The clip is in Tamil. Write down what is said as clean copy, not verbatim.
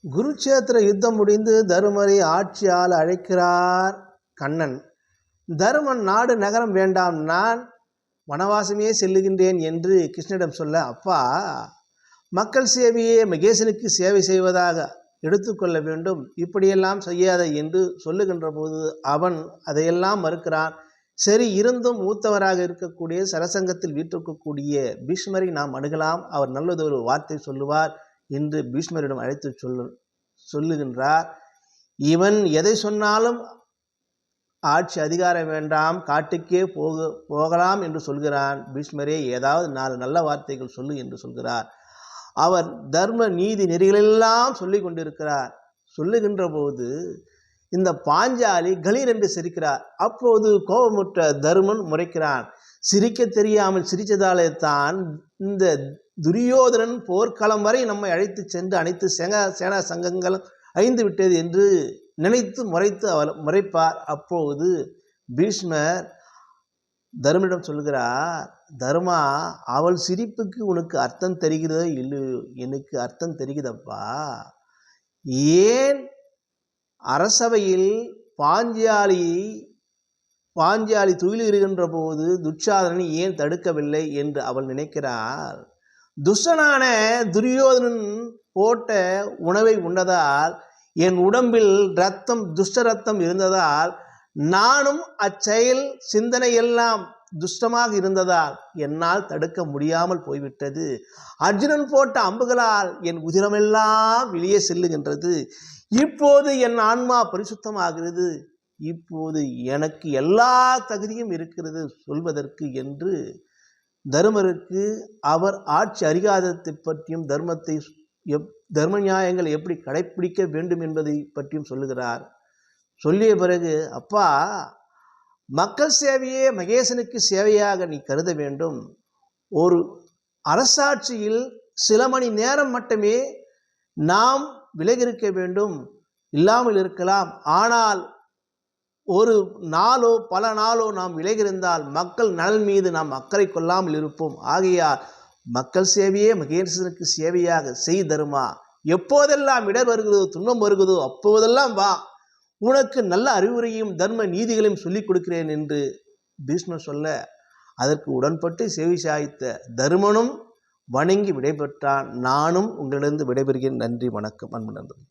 குருட்சேத்திர யுத்தம் முடிந்து தருமரை ஆட்சியால் அழைக்கிறார் கண்ணன். தருமன் நாடு நகரம் வேண்டாம், நான் வனவாசமே செல்லுகின்றேன் என்று கிருஷ்ணனிடம் சொல்ல, அப்பா மக்கள் சேவையே மகேசனுக்கு சேவை செய்வதாக எடுத்துக்கொள்ள வேண்டும், இப்படியெல்லாம் செய்யாத என்று சொல்லுகின்ற போது அவன் அதையெல்லாம் மறுக்கிறான். சரி, இருந்தும் மூத்தவராக இருக்கக்கூடிய சரசங்கத்தில் வீட்டிருக்கக்கூடிய பீஷ்மரை நாம் அணுகலாம், அவர் நல்லதொரு வார்த்தை சொல்லுவார் என்று பீஷ்மரிடம் அழைத்து சொல்லுகின்றார். இவன் எதை சொன்னாலும் ஆட்சி அதிகாரம் வேண்டாம், காட்டுக்கே போகலாம் என்று சொல்கிறான். பீஷ்மரே ஏதாவது 4 நல்ல வார்த்தைகள் சொல்லு என்று சொல்கிறார். அவர் தர்ம நீதி நெறிகளெல்லாம் சொல்லி கொண்டிருக்கிறார். சொல்லுகின்ற போது இந்த பாஞ்சாலி கலீர் என்று சிரிக்கிறார். அப்போது கோபமுற்ற தருமன் முறைக்கிறான். சிரிக்க தெரியாமல் சிரித்ததாலே தான் இந்த துரியோதனன் போர்க்களம் வரை நம்மை அழைத்து சென்று அனைத்து சேனா சங்கங்கள் அழிந்து விட்டது என்று நினைத்து அவர் முறைப்பார். அப்போது பீஷ்மர் தருமனிடம் சொல்கிறார், தர்மா, அவள் சிரிப்புக்கு உனக்கு அர்த்தம் தெரிகிறதோ இல்லையோ, எனக்கு அர்த்தம் தெரிகிறதப்பா. ஏன் அரசவையில் பாஞ்சாலி துயிலுகின்ற போது துச்சாதனனை ஏன் தடுக்கவில்லை என்று அவள் நினைக்கிறாள். துஷ்டனான துரியோதனன் போட்ட உணவை உண்டதால் என் உடம்பில் துஷ்ட ரத்தம் இருந்ததால் நானும் அச்செயல் சிந்தனை எல்லாம் துஷ்டமாக இருந்ததால் என்னால் தடுக்க முடியாமல் போய்விட்டது. அர்ஜுனன் போட்ட அம்புகளால் என் உதிரமெல்லாம் வெளியே செல்லுகின்றது. இப்போது என் ஆன்மா பரிசுத்தமாகிறது. இப்போது எனக்கு எல்லா தகுதியும் இருக்கிறது சொல்வதற்கு என்று தருமருக்கு அவர் ஆட்சி அதிகாரத்தை பற்றியும் தர்ம நியாயங்கள் எப்படி கடைப்பிடிக்க வேண்டும் என்பதை பற்றியும் சொல்லுகிறார். சொல்லிய பிறகு, அப்பா, மக்கள் சேவையே மகேசனுக்கு சேவையாக நீ கருத வேண்டும். ஒரு அரசாட்சியில் சில மணி நேரம் மட்டுமே நாம் விலகியிருக்க வேண்டும், இல்லாமல் இருக்கலாம். ஆனால் ஒரு நாளோ பல நாளோ நாம் விலகியிருந்தால் மக்கள் நலன் மீது நாம் அக்கறை கொள்ளாமல் இருப்போம். ஆகையால் மக்கள் சேவையே மகேசனுக்கு சேவையாக செய் தருமா. எப்போதெல்லாம் இடர் வருகிறதோ துன்பம் வருகிறதோ அப்போதெல்லாம் வா, உனக்கு நல்ல அறிவுரையும் தர்ம நீதிகளையும் சொல்லிக் கொடுக்கிறேன் என்று பீஷ்மர் சொல்ல, அதற்கு உடன்பட்டு செவி சாய்த்த தருமனும் வணங்கி விடைபெற்றான். நானும் உங்களிடம் விடைபெறுகிறேன். நன்றி, வணக்கம், அன்பு நண்பர்கள்.